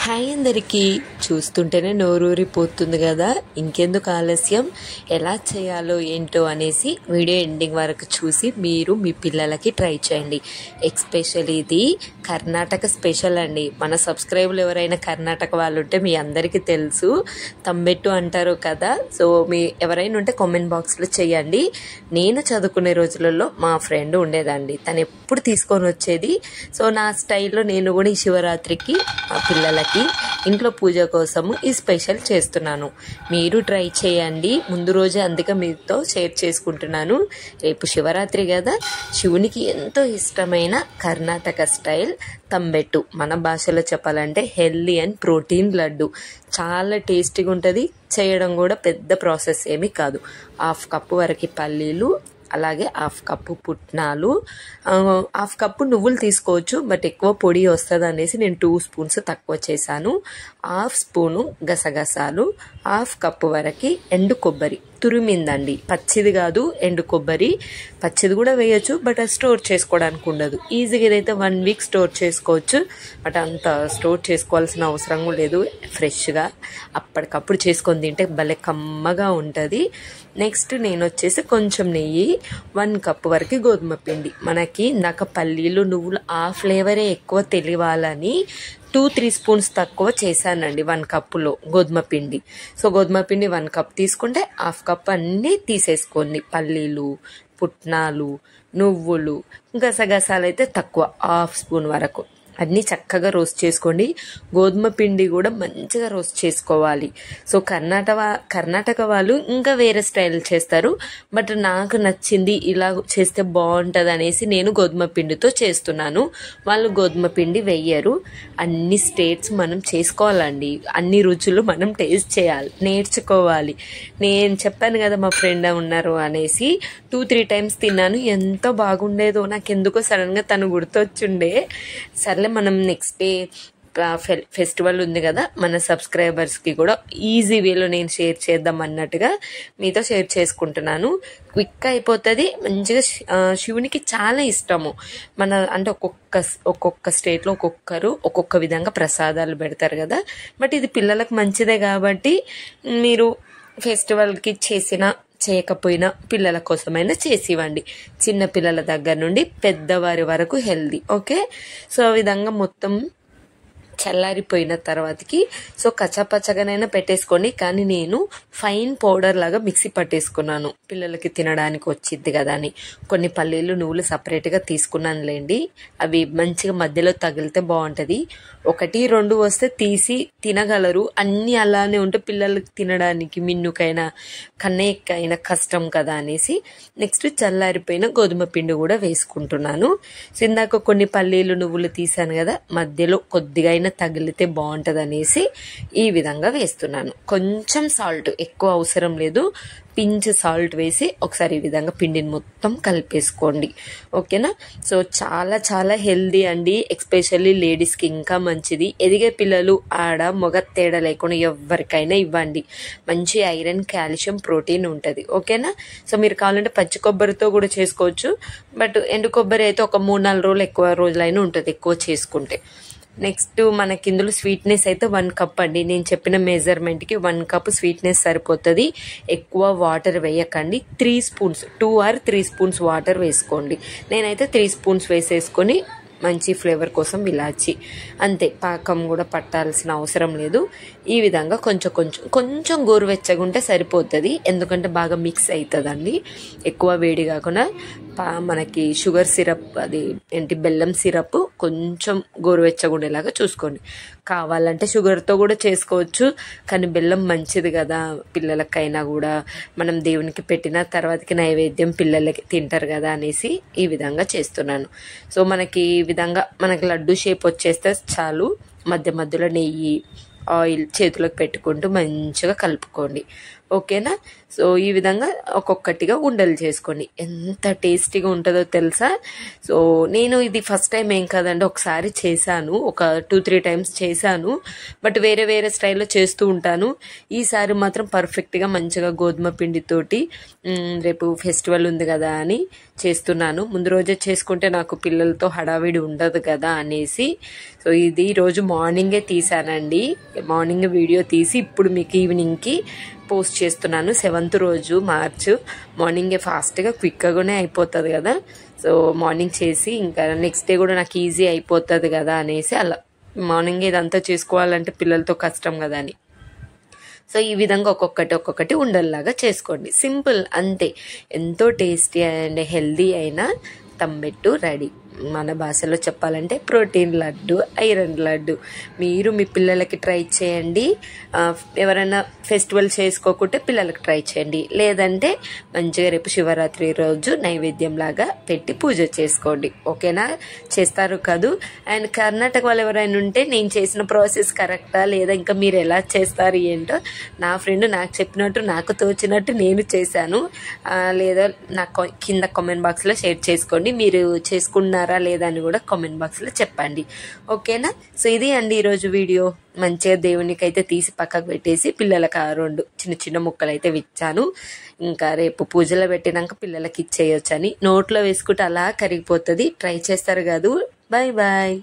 Hi అందరికీ. చూస్తుంటేనే నోరూరిపోతుంది కదా. ఇంకెందుకు ఆలస్యం, ఎలా చేయాలో ఏంటో అనేసి వీడియో ఎండింగ్ వరకు చూసి మీరు మీ పిల్లలకి ట్రై చేయండి. ఎస్పెషల్లీ ఇది కర్ణాటక స్పెషల్ అండి. మన సబ్స్క్రైబర్లు ఎవరైనా కర్ణాటక వాళ్ళు ఉంటే మీ అందరికీ తెలుసు, తంబెట్టు అంటారు కదా. సో మీ ఎవరైనా ఉంటే కామెంట్ బాక్స్లో చేయండి. నేను చదువుకునే రోజులలో మా ఫ్రెండ్ ఉండేదండి, తను ఎప్పుడు తీసుకొని వచ్చేది. సో నా స్టైల్లో నేను కూడా ఈ శివరాత్రికి మా పిల్లలకి ఇంట్లో పూజ కోసము ఈ స్పెషల్ చేస్తున్నాను. మీరు ట్రై చేయండి. ముందు రోజే అందుకే మీతో షేర్ చేసుకుంటున్నాను. రేపు శివరాత్రి కదా, శివునికి ఎంతో ఇష్టమైన కర్ణాటక స్టైల్ తంబెట్టు, మన భాషలో చెప్పాలంటే హెల్దీ అండ్ ప్రోటీన్ లడ్డు. చాలా టేస్టీగా ఉంటుంది. చేయడం కూడా పెద్ద ప్రాసెస్ ఏమీ కాదు. 1/2 కప్పు వరకు పల్లీలు, అలాగే 1/2 కప్పు పుట్నాలు, 1/2 కప్పు నువ్వులు తీసుకోవచ్చు, బట్ ఎక్కువ పొడి వస్తుంది అనేసి నేను 2 స్పూన్స్ తక్కువ చేశాను. 1/2 స్పూను గసగసాలు, 1/2 కప్పు వరకు ఎండు కొబ్బరి తురిమిందండి, పచ్చిది కాదు ఎండు కొబ్బరి. పచ్చిది కూడా వేయచ్చు, బట్ అది స్టోర్ చేసుకోవడానికి ఉండదు. ఈజీగా ఇదైతే 1 వీక్ స్టోర్ చేసుకోవచ్చు, బట్ అంత స్టోర్ చేసుకోవాల్సిన అవసరం కూడా లేదు. ఫ్రెష్గా అప్పటికప్పుడు చేసుకొని తింటే భలే కమ్మగా ఉంటుంది. నెక్స్ట్ నేను వచ్చేసి కొంచెం నెయ్యి, 1 కప్పు వరకు గోధుమ పిండి. మనకి ఇందాక పల్లీలు నువ్వులు ఆ ఫ్లేవరే ఎక్కువ తెలియాలని 2-3 స్పూన్స్ తక్కువ చేశానండి 1 కప్పులో గోధుమ పిండి. సో గోధుమ పిండి 1 కప్ తీసుకుంటే 1/2 కప్ అన్నీ తీసేసుకోండి. పల్లీలు, పుట్నాలు, నువ్వులు, గసగసాలు అయితే తక్కువ 1/2 స్పూన్ వరకు అన్నీ చక్కగా రోస్ట్ చేసుకోండి. గోధుమ పిండి కూడా మంచిగా రోస్ట్ చేసుకోవాలి. సో కర్ణాటక వాళ్ళు ఇంకా వేరే స్టైల్ చేస్తారు, బట్ నాకు నచ్చింది ఇలా చేస్తే బాగుంటుంది అనేసి నేను గోధుమ పిండితో చేస్తున్నాను. వాళ్ళు గోధుమ పిండి వెయ్యరు. అన్ని స్టేట్స్ మనం చేసుకోవాలండి, అన్ని రుచులు మనం టేస్ట్ చేయాలి, నేర్చుకోవాలి. నేను చెప్పాను కదా మా ఫ్రెండ్ ఉన్నారు అనేసి 2-3 టైమ్స్ తిన్నాను. ఎంతో బాగుండేదో, నాకు ఎందుకో సడన్గా తను గుర్తొచ్చుండే. సర్లే మనం నెక్స్ట్ డే ఫెస్టివల్ ఉంది కదా, మన సబ్స్క్రైబర్స్కి కూడా ఈజీ వేలో నేను షేర్ చేద్దాం అన్నట్టుగా మీతో షేర్ చేసుకుంటున్నాను. క్విక్ అయిపోతుంది, మంచిగా శివునికి చాలా ఇష్టము. అంటే ఒక్కొక్క స్టేట్లో ఒక్కొక్కరు ఒక్కొక్క విధంగా ప్రసాదాలు పెడతారు కదా, బట్ ఇది పిల్లలకు మంచిదే కాబట్టి మీరు ఫెస్టివల్కి చేయకపోయినా పిల్లల కోసమైనా చేసి ఇవ్వండి. చిన్న పిల్లల దగ్గర నుండి పెద్దవారి వరకు హెల్దీ. ఓకే, సో ఆ విధంగా మొత్తం చల్లారిపోయిన తర్వాతకి సో కచ్చాపచ్చగానైనా పెట్టేసుకోండి, కానీ నేను ఫైన్ పౌడర్ లాగా మిక్సీ పట్టేసుకున్నాను, పిల్లలకి తినడానికి వచ్చింది కదా అని. కొన్ని పల్లీలు నువ్వులు సపరేట్గా తీసుకున్నానులేండి, అవి మంచిగా మధ్యలో తగిలితే బాగుంటుంది. 1-2 వస్తే తీసి తినగలరు, అన్నీ అలానే ఉంటే పిల్లలకి తినడానికి మిన్నుకైనా కన్నయ్యకైనా కష్టం కదా అనేసి నెక్స్ట్ చల్లారిపోయిన గోధుమ పిండి కూడా వేసుకుంటున్నాను. సో ఇందాక కొన్ని పల్లీలు నువ్వులు తీసాను కదా, మధ్యలో కొద్దిగా తగిలితే బాగుంటది అనేసి ఈ విధంగా వేస్తున్నాను. కొంచెం సాల్ట్, ఎక్కువ అవసరం లేదు, పించ్ సాల్ట్ వేసి ఒకసారి ఈ విధంగా పిండిని మొత్తం కలిపేసుకోండి. ఓకేనా. సో చాలా చాలా హెల్దీ అండి, ఎస్పెషల్లీ లేడీస్కి ఇంకా మంచిది. ఎదిగే పిల్లలు ఆడ మొగ తేడా లేకుండా ఎవరికైనా ఇవ్వండి. మంచి ఐరన్, కాల్షియం, ప్రోటీన్ ఉంటుంది. ఓకేనా. సో మీరు కావాలంటే పచ్చి కొబ్బరితో కూడా చేసుకోవచ్చు, బట్ ఎండు కొబ్బరి అయితే ఒక 3-4 రోజులు ఎక్కువ రోజులైనా ఉంటుంది ఎక్కువ చేసుకుంటే. నెక్స్ట్ మనకి ఇందులో స్వీట్నెస్ అయితే 1 కప్ అండి, నేను చెప్పిన మెజర్మెంట్కి 1 కప్ స్వీట్నెస్ సరిపోతుంది. ఎక్కువ వాటర్ వేయకండి. 3 స్పూన్స్ 2 or 3 స్పూన్స్ వాటర్ వేసుకోండి. నేనైతే 3 స్పూన్స్ వేసేసుకొని మంచి ఫ్లేవర్ కోసం ఇలాచి అంతే, పాకం కూడా పట్టాల్సిన అవసరం లేదు. ఈ విధంగా కొంచెం గోరువెచ్చగా ఉంటే సరిపోతుంది, ఎందుకంటే బాగా మిక్స్ అవుతుందండి. ఎక్కువ వేడి కాకుండా మనకి షుగర్ సిరప్, అది ఏంటి బెల్లం సిరప్ కొంచెం గోరువెచ్చగా ఉండేలాగా చూసుకోండి. కావాలంటే షుగర్తో కూడా చేసుకోవచ్చు, కానీ బెల్లం మంచిది కదా పిల్లలకైనా కూడా, మనం దేవునికి పెట్టిన తర్వాతకి నైవేద్యం పిల్లలకి తింటారు కదా అనేసి ఈ విధంగా చేస్తున్నాను. సో మనకి ఈ విధంగా మనకి లడ్డు షేప్ వచ్చేస్తే చాలు. మధ్యలో నెయ్యి, ఆయిల్ చేతులకు పెట్టుకుంటూ మంచిగా కలుపుకోండి. ఓకేనా. సో ఈ విధంగా ఒక్కొక్కటిగా ఉండలు చేసుకోండి. ఎంత టేస్టీగా ఉంటుందో తెలుసా. సో నేను ఇది ఫస్ట్ టైం ఏం కాదండి, ఒకసారి చేశాను, ఒక 2-3 టైమ్స్ చేశాను, బట్ వేరే వేరే స్టైల్లో చేస్తూ ఉంటాను. ఈసారి మాత్రం పర్ఫెక్ట్గా మంచిగా గోధుమ పిండితోటి రేపు ఫెస్టివల్ ఉంది కదా అని చేస్తున్నాను. ముందు రోజే చేసుకుంటే నాకు పిల్లలతో హడావిడి ఉండదు కదా అనేసి. సో ఇది ఈరోజు మార్నింగే తీసానండి. మార్నింగ్ వీడియో తీసి ఇప్పుడు మీకు ఈవినింగ్కి పోస్ట్ చేస్తున్నాను. 7th రోజు మార్చ్ మార్నింగే ఫాస్ట్గా క్విక్గానే అయిపోతుంది కదా. సో మార్నింగ్ చేసి ఇంకా నెక్స్ట్ డే కూడా నాకు ఈజీ అయిపోతుంది కదా అనేసి అలా మార్నింగ్ ఇదంతా చేసుకోవాలంటే పిల్లలతో కష్టం కదా అని. సో ఈ విధంగా ఒక్కొక్కటి ఉండల్లాగా చేసుకోండి. సింపుల్ అంతే. ఎంతో టేస్టీ అండ్ హెల్దీ అయిన తంబెట్టు రెడీ. మన భాషలో చెప్పాలంటే ప్రోటీన్ లడ్డు, ఐరన్ లడ్డు. మీరు మీ పిల్లలకి ట్రై చేయండి. ఎవరైనా ఫెస్టివల్ చేసుకోకుంటే పిల్లలకి ట్రై చేయండి. లేదంటే మంచిగా రేపు శివరాత్రి రోజు నైవేద్యం లాగా పెట్టి పూజ చేసుకోండి. ఓకేనా? చేస్తారు కదూ. అండ్ కర్ణాటక వాళ్ళు ఎవరైనా ఉంటే నేను చేసిన ప్రాసెస్ కరెక్టా లేదా ఇంకా మీరు ఎలా చేస్తారు ఏంటో నా ఫ్రెండ్ నాకు చెప్పినట్టు నాకు తోచినట్టు నేను చేశాను. లేదా నాకు కింద కామెంట్ బాక్స్లో షేర్ చేసుకోండి. మీరు చేసుకున్నారా లేదా అని కూడా కామెంట్ బాక్స్లో చెప్పండి. ఓకేనా? సో ఇది అండి ఈరోజు వీడియో. మంచిగా దేవునికి అయితే తీసి పక్కకు పెట్టేసి పిల్లలకి 2 చిన్న చిన్న ముక్కలు అయితే ఇచ్చాను. ఇంకా రేపు పూజలో పెట్టినాక పిల్లలకి ఇచ్చేయొచ్చని. నోట్లో వేసుకుంటే అలా కరిగిపోతుంది. ట్రై చేస్తారు కాదు. Bye bye.